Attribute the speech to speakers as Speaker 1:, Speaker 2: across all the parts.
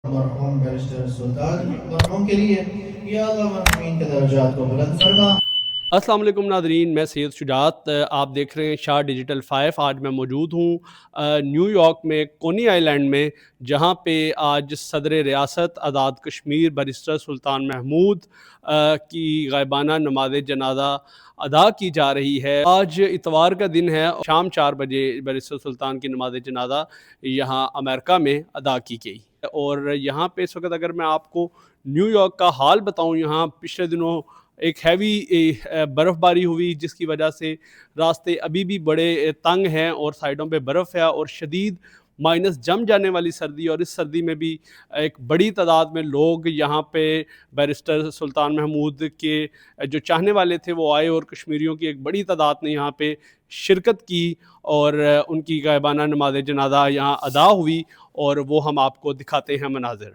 Speaker 1: مرحوم بیرسٹر سلطان مرحوم کے لیے یا اللہ مرحومین کے درجات کو بلند فرما۔
Speaker 2: السلام علیکم ناظرین، میں سید شجاعت، آپ دیکھ رہے ہیں شاہ ڈیجیٹل 5۔ آج میں موجود ہوں نیو یارک میں کونی آئی لینڈ میں، جہاں پہ آج صدر ریاست آزاد کشمیر بیرسٹر سلطان محمود کی غائبانہ نماز جنازہ ادا کی جا رہی ہے۔ آج اتوار کا دن ہے، شام 4 بجے بیرسٹر سلطان کی نماز جنازہ یہاں امریکہ میں ادا کی گئی۔ اور یہاں پہ اس وقت اگر میں آپ کو نیو یارک کا حال بتاؤں، یہاں پچھلے دنوں ایک ہیوی برف باری ہوئی، جس کی وجہ سے راستے ابھی بھی بڑے تنگ ہیں اور سائڈوں پہ برف ہے، اور شدید مائنس جم جانے والی سردی، اور اس سردی میں بھی ایک بڑی تعداد میں لوگ یہاں پہ بیرسٹر سلطان محمود کے جو چاہنے والے تھے وہ آئے، اور کشمیریوں کی ایک بڑی تعداد نے یہاں پہ شرکت کی، اور ان کی غائبانہ نماز جنازہ یہاں ادا ہوئی، اور وہ ہم آپ کو دکھاتے ہیں مناظر۔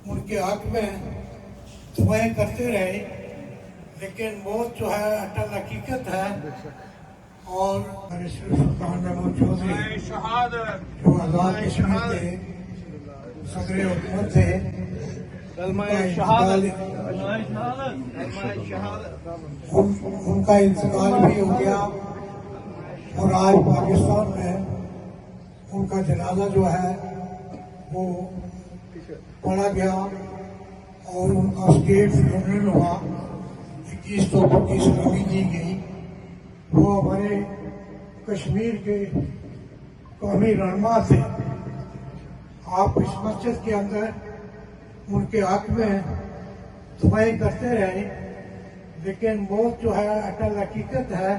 Speaker 3: ان کے حق میں دعائیں کرتے رہے، لیکن موت جو ہے اٹل حقیقت ہے۔ اور بیرسٹر سلطان محمود چودھری جو آزاد کشمیر کے صدر حکومت تھے، ان کا انتقال بھی ہو گیا، اور آج پاکستان میں ان کا جنازہ جو ہے وہ پڑھا گیا، اور ان کا اسٹیٹ فنرل ہوا، 21 اکتوبر کی سلامی کی گئی۔ وہ ہمارے کشمیر کے قومی رہنما تھے۔ آپ اس مسجد کے اندر ان کے حق میں دعائیں کرتے رہے، لیکن موت جو ہے اٹل حقیقت ہے،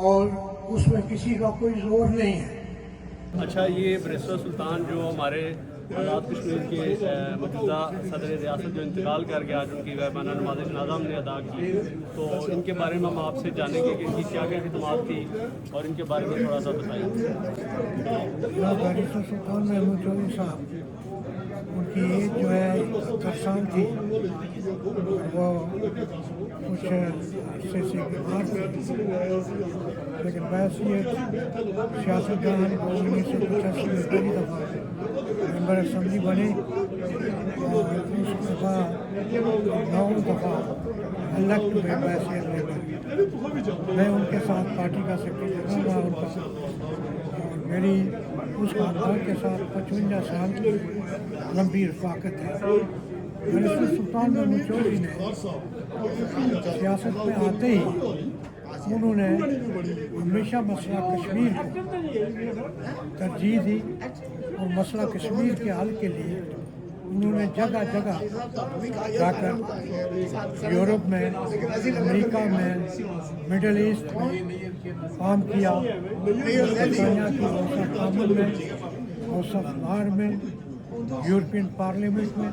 Speaker 3: اور اس میں کسی کا کوئی زور نہیں ہے۔
Speaker 2: اچھا، یہ بیرسٹر سلطان جو ہمارے آزاد کشمیر کے موجودہ صدر ریاست جو انتقال کر گیا، آج ان کی غائبانہ نماز جنازہ ہم نے ادا کی، تو ان کے بارے میں ہم آپ سے جانیں گے کہ ان کی کیا کیا خدمات تھی، اور ان کے بارے میں تھوڑا سا بتائیں۔
Speaker 3: بیرسٹر سلطان محمود چودھری صاحب، ان کی ایج جو ہے 70 سال تھی، وہ کچھ عرصے سے بیمار تھے، لیکن بحیثیت سیاستدان 1985 میں پہلی دفعہ ممبر اسمبلی بنے، اور اس کے بعد 9 دفعہ الیکٹ ہوئے بحیثیت ممبر۔ میں ان کے ساتھ پارٹی کا سیکرٹری رہا ان کا، اور میری اس خاندان کے ساتھ 55 سال کی لمبی رفاقت ہے۔ بیرسٹر سلطان محمود چودھری نے سیاست میں آتے ہی انہوں نے ہمیشہ مسئلہ کشمیر کو ترجیح دی، اور مسئلہ کشمیر کے حل کے لیے انہوں نے جگہ جگہ جا کر یورپ میں، امریکہ میں، مڈل ایسٹ میں کام کیا، برطانیہ کی ہاؤس آف کامن میں، ہاؤس آف لارڈ میں، یورپین پارلیمنٹ میں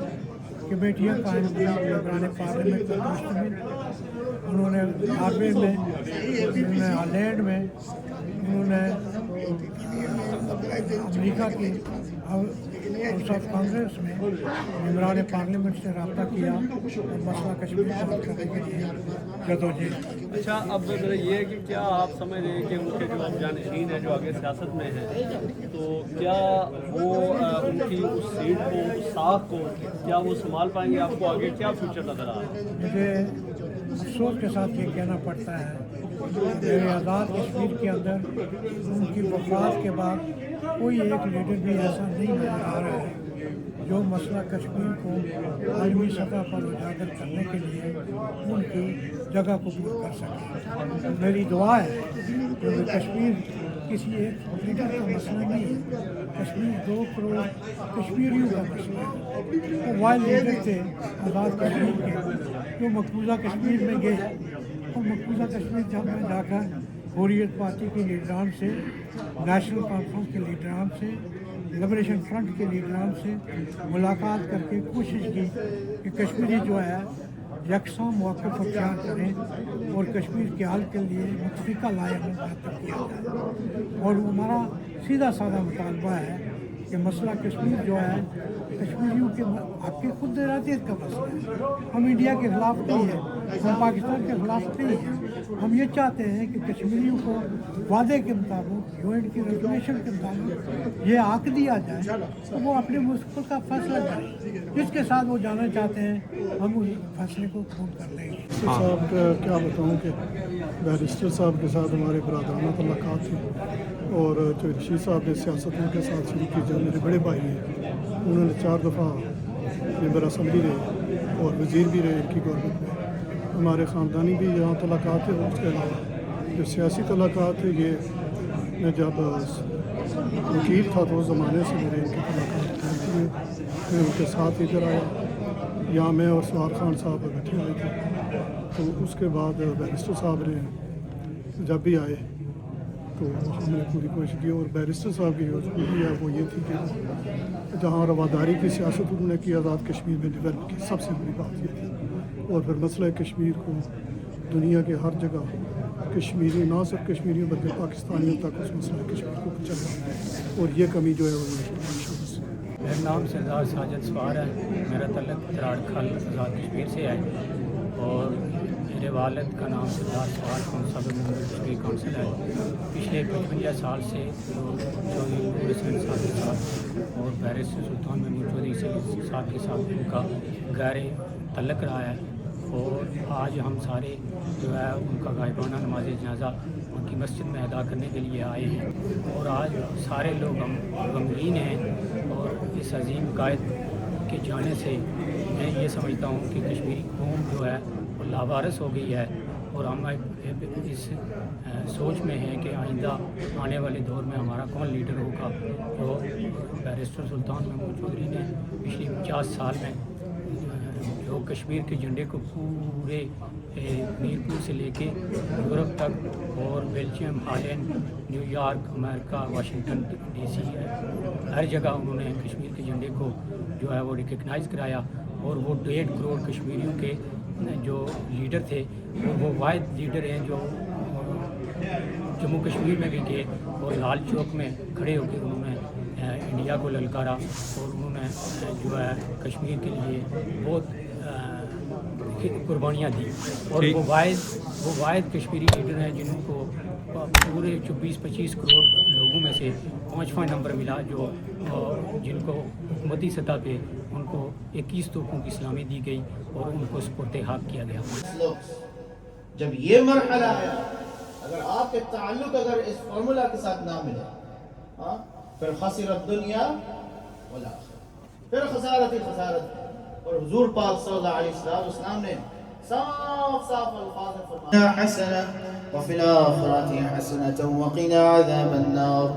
Speaker 3: کمیٹیاں قائم کی، نگران پارلیمنٹ کا مشتمل۔ انہوں نے ناروے میں، انہوں نے ہالینڈ میں، انہوں نے امریکہ کی ہاؤس آف کانگریس میں ممبران پارلیمنٹ سے رابطہ کیا، اور مسئلہ کشمیر کو حل کرنے کے لیے جدوجہد۔
Speaker 2: اچھا، اب ذرا یہ ہے کہ کیا آپ سمجھ رہے ہیں کہ ان کے جو اب جانشین ہیں جو آگے سیاست میں ہیں، تو کیا وہ ان کی اس سیٹ کو، اس ساکھ کو کیا وہ سنبھال پائیں گے؟ آپ کو آگے کیا فیوچر نظر آ رہا ہے؟
Speaker 3: مجھے افسوس کے ساتھ یہ کہنا پڑتا ہے کہ آزاد کشمیر کے اندر ان کی وفات کے بعد کوئی ایک لیڈر بھی ایسا نہیں نظر آ رہا ہے جو مسئلہ کشمیر کو عالمی سطح پر اجاگر کرنے کے لیے ان کی جگہ قبول کر سکے۔ میری دعا ہے کہ کشمیر کسی ایک لیڈر کا مسئلہ نہیں ہے، کشمیر 2 کروڑ کشمیریوں کا مسئلہ ہے۔ وہ وائل لیڈر تھے آزاد کشمیر کے، جو مقبوضہ کشمیر میں گئے، اور مقبوضہ کشمیر جب میں جا کر حریت پارٹی کے لیڈران سے، نیشنل کانفرنس کے لیڈران سے، لبریشن فرنٹ کے لیڈران سے ملاقات کر کے کوشش کی کہ کشمیری جو ہے یکساں موقف اختیار کریں، اور کشمیر کے حل کے لیے متفقہ لائحہ مرتب کیا جائے۔ اور ہمارا سیدھا سادہ مطالبہ ہے کہ مسئلہ کشمیر جو ہے کشمیریوں کے حق کی خود ارادیت کا مسئلہ ہے۔ ہم انڈیا کے خلاف نہیں ہیں، ہم پاکستان کے خلاف نہیں ہیں، ہم یہ چاہتے ہیں کہ کشمیریوں کو وعدے کے مطابق UN کی ریزولوشن کے مطابق یہ حق دیا جائے تو وہ اپنے مستقبل کا فیصلہ کریں. جس کے ساتھ وہ جانا چاہتے ہیں ہم اس فیصلے کو قبول کر لیں گے.
Speaker 4: صاحب کا کیا بتاؤں کہ بیرسٹر صاحب کے ساتھ ہمارے برادرانہ تعلقات تھے اور جو رشید صاحب نے سیاست ان کے ساتھ شروع کی. جو میرے بڑے بھائی ہیں انہوں نے 4 دفعہ ممبر اسمبلی رہے اور وزیر بھی رہے ان کی گورنمنٹ میں. ہمارے خاندانی بھی یہاں تعلقات ہیں. اس کے علاوہ جو سیاسی تعلقات ہیں یہ میں جب وکیل تھا تو اس زمانے سے میرے ان کے تعلقات تھے. میں ان کے ساتھ ادھر آیا. یہاں میں اور سوار خان صاحب بیٹھے ہوئے تھے. تو اس کے بعد بیرسٹر صاحب نے جب بھی آئے تو ہم نے پوری کوشش کی. اور بیرسٹر صاحب کی جو خوبی ہے وہ یہ تھی کہ جہاں رواداری کی سیاست انہوں نے کی آزاد کشمیر میں ڈیولپ کی. سب سے بڑی بات یہ تھی. اور پھر مسئلہ کشمیر کو دنیا کے ہر جگہ کشمیری نہ صرف کشمیریوں بلکہ پاکستانیوں تک اس مسئلہ کشمیر کو پہنچایا. اور یہ کمی جو ہے وہ
Speaker 5: میرا نام سردار ساجد سوار ہے. میرا تعلق تراڑ کھل آزاد کشمیر سے ہے اور میرے والد کا نام سردار سوار خان صاحب ممبر کشمیر کونسل ہے. پچھلے 55 سال سے چودھری حسین صاحب کے ساتھ اور بیرسٹر سلطان محمود چودھری صاحب کے ساتھ ان کا گہرے تعلق رہا ہے. اور آج ہم سارے جو ہے ان کا غائبانہ نماز جنازہ ان کی مسجد میں ادا کرنے کے لیے آئے ہیں. اور آج سارے لوگ ہم غمگین ہیں. اور اس عظیم قائد کے جانے سے میں یہ سمجھتا ہوں کہ کشمیری قوم جو ہے وہ لاوارث ہو گئی ہے. اور ہم اس سوچ میں ہیں کہ آئندہ آنے والے دور میں ہمارا کون لیڈر ہوگا. تو بیرسٹر سلطان محمود چودھری نے پچھلی 50 سال میں جو کشمیر کے جھنڈے کو پورے میرپور سے لے کے یورپ تک اور بیلجیم، ہالینڈ، نیو یارک، امریکہ، واشنگٹن ڈی سی ہر جگہ انہوں نے کشمیر کے جھنڈے کو جو ہے وہ ریکگنائز کرایا. اور وہ 1.5 کروڑ کشمیریوں کے جو لیڈر تھے وہ واحد لیڈر ہیں جو جموں کشمیر میں بھی گئے اور لال چوک میں کھڑے ہو کے انہوں نے انڈیا کو للکارا. اور انہوں نے جو ہے کشمیر کے لیے بہت قربانیاں دی. اور وہ واحد کشمیری لیڈر ہیں جن کو پورے 24-25 کروڑ لوگوں میں سے 5واں نمبر ملا. جو جن کو حکومتی سطح پہ ان کو 21 توپوں کی سلامی دی گئی اور ان کو سپرد حق کیا گیا.
Speaker 1: جب یہ مرحلہ آیا اگر آپ کے تعلق اگر اس فارمولا کے ساتھ نہ ملے پھر خسرت دنیا والآخرہ، پھر خسارت ہی خسارت. اور حضور پاک صلی اللہ علیہ وسلم نے صاف الفاظ میں فرمایا حسنہ وفی الآخرۃ حسنۃ وقنا عذاب النار.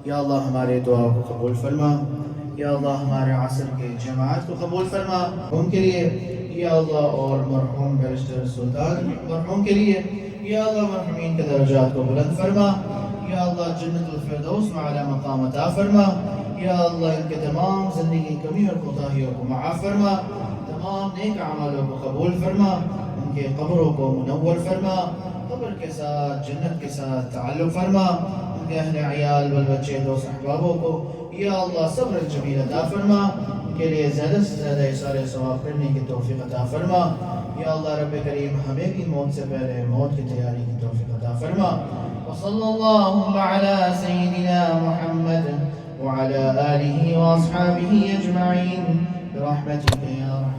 Speaker 1: یا اللہ ہمارے دعا کو قبول فرما. یا اللہ ہمارے عصر کے جماعت کو قبول فرما. ان کے لیے یا اللہ اور مرحوم بیرسٹر سلطان مرحوم کے لیے یا اللہ مرحومین کے درجات کو بلند فرما. یا اللہ جنت الفردوس میں اعلیٰ مقام عطا فرما. یا اللہ ان کے تمام زندگی کمی اور کوتاہیوں کو معاف فرما. تمام نیک اعمالوں کو قبول فرما. ان کے قبروں کو منور فرما. قبر کے ساتھ جنت کے ساتھ تعلق فرما. ان کے اہل عیال والبچے دوست احبابوں کو یا اللہ صبر جمیل عطا فرما. ان کے لیے زیادہ سے زیادہ اثار ثواب کرنے کی توفیق عطا فرما. یا اللہ رب کریم ہمیں بھی موت سے پہلے موت کی تیاری کی توفیق عطا فرما. وصلی اللہ علی سیدنا محمد وعلى آله وأصحابه أجمعين برحمتك يا رحمن.